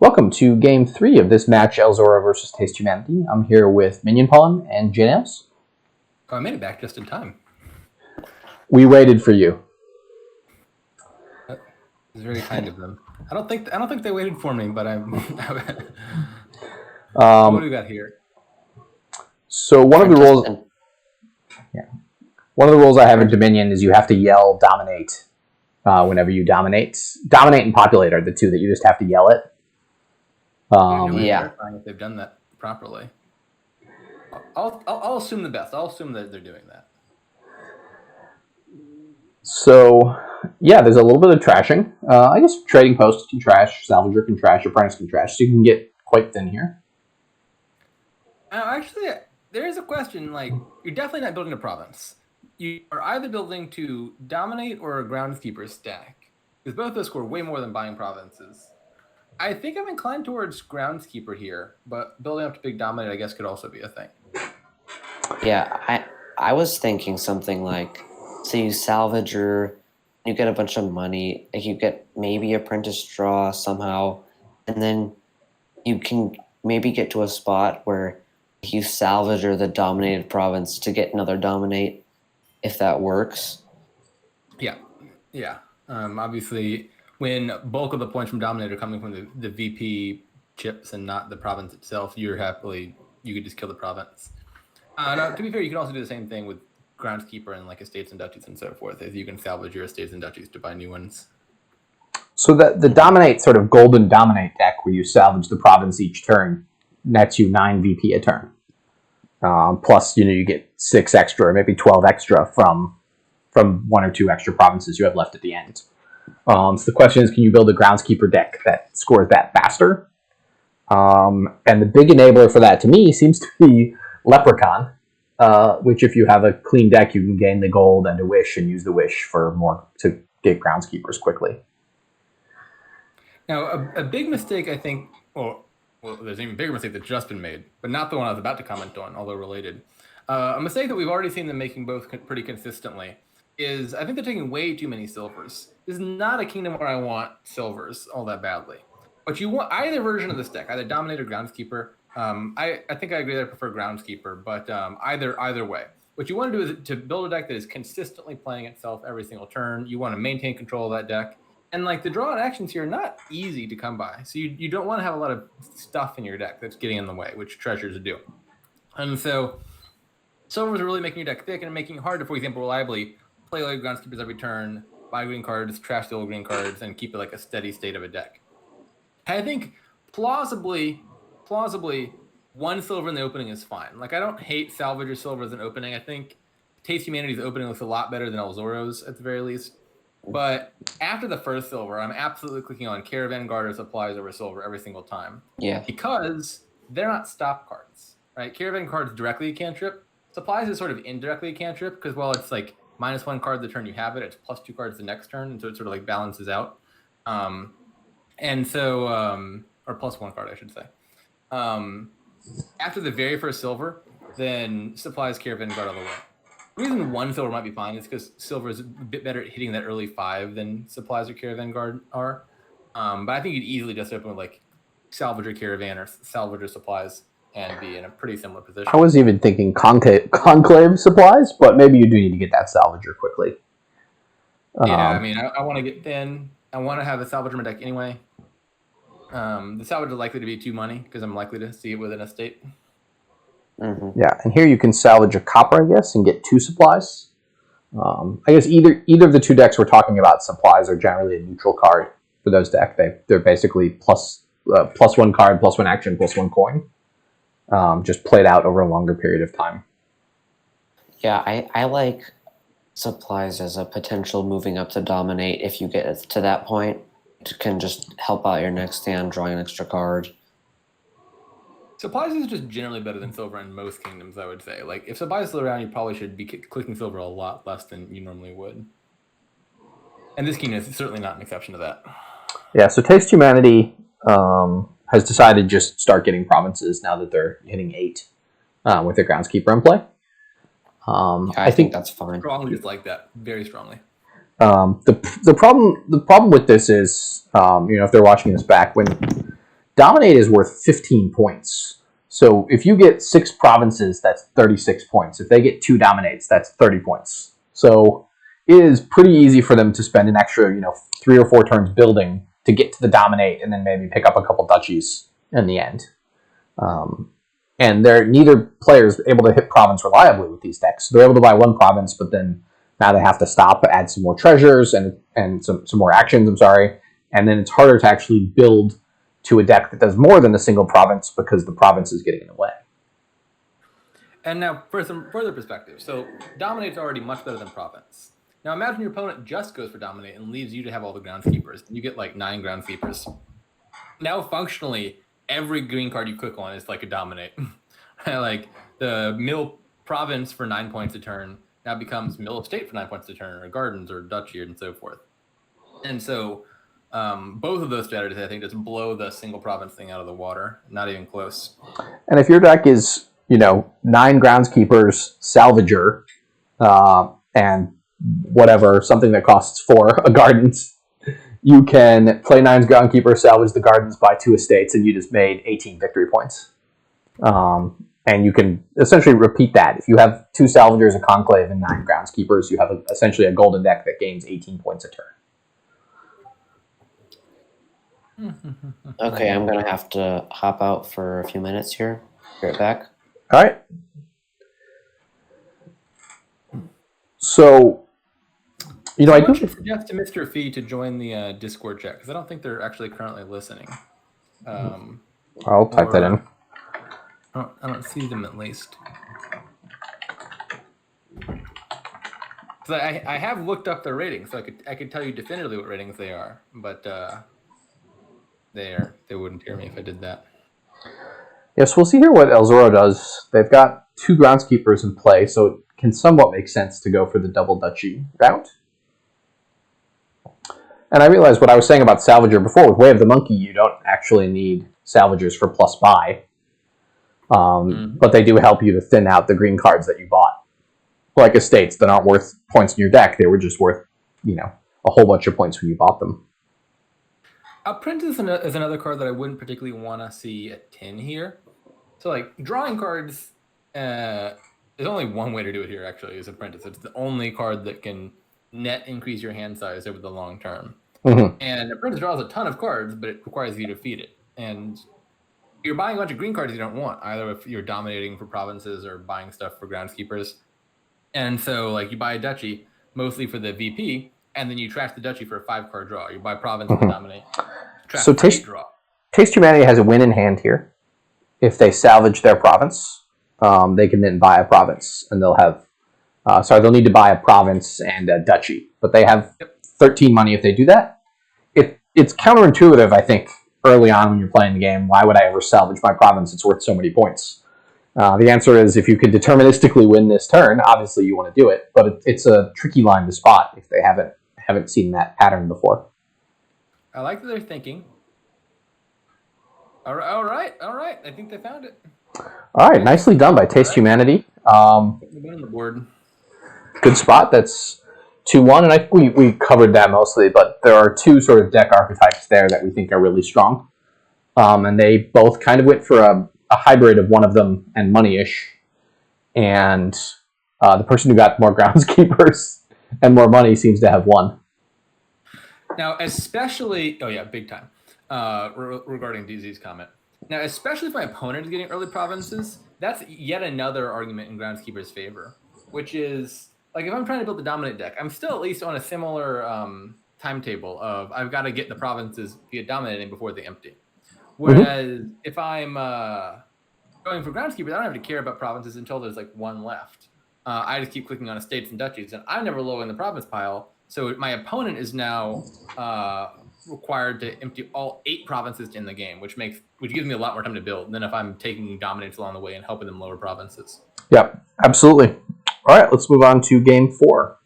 Welcome to Game 3 of this match, ElZorro versus TasteHumanity. I'm here with Minion Pollen and Janos. Oh, I made it back just in time. We waited for you. That was very kind of them. I don't think they waited for me, but I'm. What do we got here? So one of the rules I have in Dominion is you have to yell "dominate" whenever you dominate. Dominate and populate are the two that you just have to yell it. Verifying if they've done that properly. I'll assume the best. I'll assume that they're doing that. So, yeah, there's a little bit of trashing. I guess trading posts can trash, salvager can trash, apprentice can trash, so you can get quite thin here. Actually, there is a question. Like, you're definitely not building a province. You are either building to dominate or a groundskeeper stack, because both of those score way more than buying provinces. I think I'm inclined towards groundskeeper here, but building up to big dominate, I guess, could also be a thing. Yeah, I was thinking something like, say you salvager, you get a bunch of money, like you get maybe apprentice draw somehow, and then you can maybe get to a spot where you salvager the dominated province to get another dominate, if that works. Yeah. Obviously, when bulk of the points from dominate are coming from the VP chips and not the province itself, you could just kill the province. Now, to be fair, you can also do the same thing with groundskeeper and like estates and duchies and so forth, if you can salvage your estates and duchies to buy new ones. So the dominate sort of golden dominate deck where you salvage the province each turn nets you 9 VP a turn. Plus, you get 6 extra, maybe 12 extra from 1 or 2 extra provinces you have left at the end. So the question is, can you build a groundskeeper deck that scores that faster? And the big enabler for that, to me, seems to be Leprechaun, which if you have a clean deck, you can gain the gold and a wish and use the wish for more to get groundskeepers quickly. Now, a big mistake, I think, well, there's an even bigger mistake that's just been made, but not the one I was about to comment on, although related. A mistake that we've already seen them making both pretty consistently is I think they're taking way too many silvers. This is not a kingdom where I want silvers all that badly. But you want either version of this deck, either Dominate or Groundskeeper. I think I agree that I prefer Groundskeeper, but either way. What you want to do is to build a deck that is consistently playing itself every single turn. You want to maintain control of that deck. And like the draw and actions here are not easy to come by. So you don't want to have a lot of stuff in your deck that's getting in the way, which treasures do. And so silvers are really making your deck thick and making it hard to, for example, reliably play like groundskeepers every turn, buy green cards, trash the old green cards, and keep it like a steady state of a deck. I think plausibly 1 silver in the opening is fine. Like I don't hate salvage or silver as an opening. I think TasteHumanity's opening looks a lot better than ElZorro's at the very least. But after the first silver, I'm absolutely clicking on Caravan Guard or supplies over silver every single time. Yeah. Because they're not stop cards, right? Caravan Guard's directly a cantrip. Supplies is sort of indirectly a cantrip because while it's like -1 card the turn you have it, it's +2 cards the next turn, and so it sort of like balances out. And so, or +1 card, I should say. After the very first silver, then supplies Caravan Guard all the way. The reason 1 silver might be fine is because silver is a bit better at hitting that early 5 than supplies or Caravan Guard are. But I think you'd easily just open with like salvage or Caravan or salvage or supplies and be in a pretty similar position. I was even thinking conclave supplies, but maybe you do need to get that salvager quickly. Yeah, I mean, I want to get thin. I want to have a salvager in my deck anyway. The salvage is likely to be 2 money because I'm likely to see it with an estate. Mm-hmm. Yeah, and here you can salvage a copper, I guess, and get 2 supplies. I guess either of the 2 decks we're talking about, supplies are generally a neutral card for those decks. They're basically +1 card, +1 action, +1 coin. Just played out over a longer period of time. Yeah, I like supplies as a potential moving up to dominate if you get to that point. It can just help out your next stand, drawing an extra card. Supplies is just generally better than silver in most kingdoms, I would say. Like, if supplies is still around, you probably should be clicking silver a lot less than you normally would. And this kingdom is certainly not an exception to that. Yeah, so TasteHumanity has decided to just start getting provinces now that they're hitting 8 with their groundskeeper in play. I think that's fine. Strongly dislike that, very strongly. The problem with this is, if they're watching this back, when Dominate is worth 15 points. So if you get 6 provinces, that's 36 points. If they get 2 dominates, that's 30 points. So it is pretty easy for them to spend an extra, 3 or 4 turns building to get to the dominate and then maybe pick up a couple duchies in the end. And neither player is able to hit province reliably with these decks. So they're able to buy 1 province, but then now they have to stop, add some more treasures and some more actions, and then it's harder to actually build to a deck that does more than a single province because the province is getting in the way. And now, for some further perspective, so Dominate's already much better than Province. Now, imagine your opponent just goes for Dominate and leaves you to have all the Groundskeepers. You get like 9 Groundskeepers. Now, functionally, every green card you click on is like a Dominate. Like the Mill Province for 9 points a turn now becomes Mill of State for 9 points a turn, or Gardens, or Duchy, and so forth. And so both of those strategies, I think, just blow the single province thing out of the water. Not even close. And if your deck is, 9 Groundskeepers, Salvager, and whatever, something that costs 4 Gardens, you can play 9 Groundskeepers, salvage the Gardens, buy 2 estates, and you just made 18 victory points. And you can essentially repeat that. If you have 2 Salvagers, a Conclave, and 9 Groundskeepers, you have essentially a golden deck that gains 18 points a turn. Okay, I'm going to have to hop out for a few minutes here. Be right back. All right. So, I do suggest to Mr. Fee to join the Discord chat, because I don't think they're actually currently listening. I'll type that in. I don't see them, at least. So I have looked up their ratings, so I could tell you definitively what ratings they are, but they wouldn't hear me if I did that. Yes, we'll see here what ElZorro does. They've got 2 Groundskeepers in play, so it can somewhat make sense to go for the double duchy route. And I realized what I was saying about Salvager before. With Way of the Monkey, you don't actually need Salvagers for plus buy. But they do help you to thin out the green cards that you bought. Like estates that aren't worth points in your deck, they were just worth, a whole bunch of points when you bought them. Apprentice is another card that I wouldn't particularly want to see at 10 here. So, like, drawing cards, there's only one way to do it here, actually, is Apprentice. It's the only card that can net increase your hand size over the long term. Mm-hmm. And Apprentice draws a ton of cards, but it requires you to feed it. And you're buying a bunch of green cards you don't want, either if you're dominating for provinces or buying stuff for Groundskeepers. And so, like, you buy a duchy, mostly for the VP, and then you trash the duchy for a 5-card draw. You buy province and dominate. Trash So draw. TasteHumanity has a win in hand here. If they salvage their province, they can then buy a province, and they'll have... they'll need to buy a province and a duchy, but they have 13 money if they do that. It's counterintuitive, I think, early on when you're playing the game. Why would I ever salvage my province? It's worth so many points. The answer is, if you could deterministically win this turn, obviously you want to do it, but it's a tricky line to spot if they haven't seen that pattern before. I like that they're thinking. All right. I think they found it. All right, nicely done by TasteHumanity. On the board. Good spot. That's 2-1, and I think we covered that mostly, but there are 2 sort of deck archetypes there that we think are really strong. And they both kind of went for a hybrid of one of them and money-ish. And the person who got more Groundskeepers and more money seems to have won. Now, especially... Oh, yeah, big time. Regarding DZ's comment. Now, especially if my opponent is getting early provinces, that's yet another argument in Groundskeeper's favor, which is, like, if I'm trying to build a dominant deck, I'm still at least on a similar timetable of I've got to get the provinces via dominating before they empty. Whereas if I'm going for Groundskeepers, I don't have to care about provinces until there's, like, 1 left. I just keep clicking on estates and duchies, and I'm never low in the province pile, so my opponent is now... required to empty all 8 provinces in the game, which gives me a lot more time to build than if I'm taking dominates along the way and helping them lower provinces. Yep, absolutely. All right, let's move on to game 4.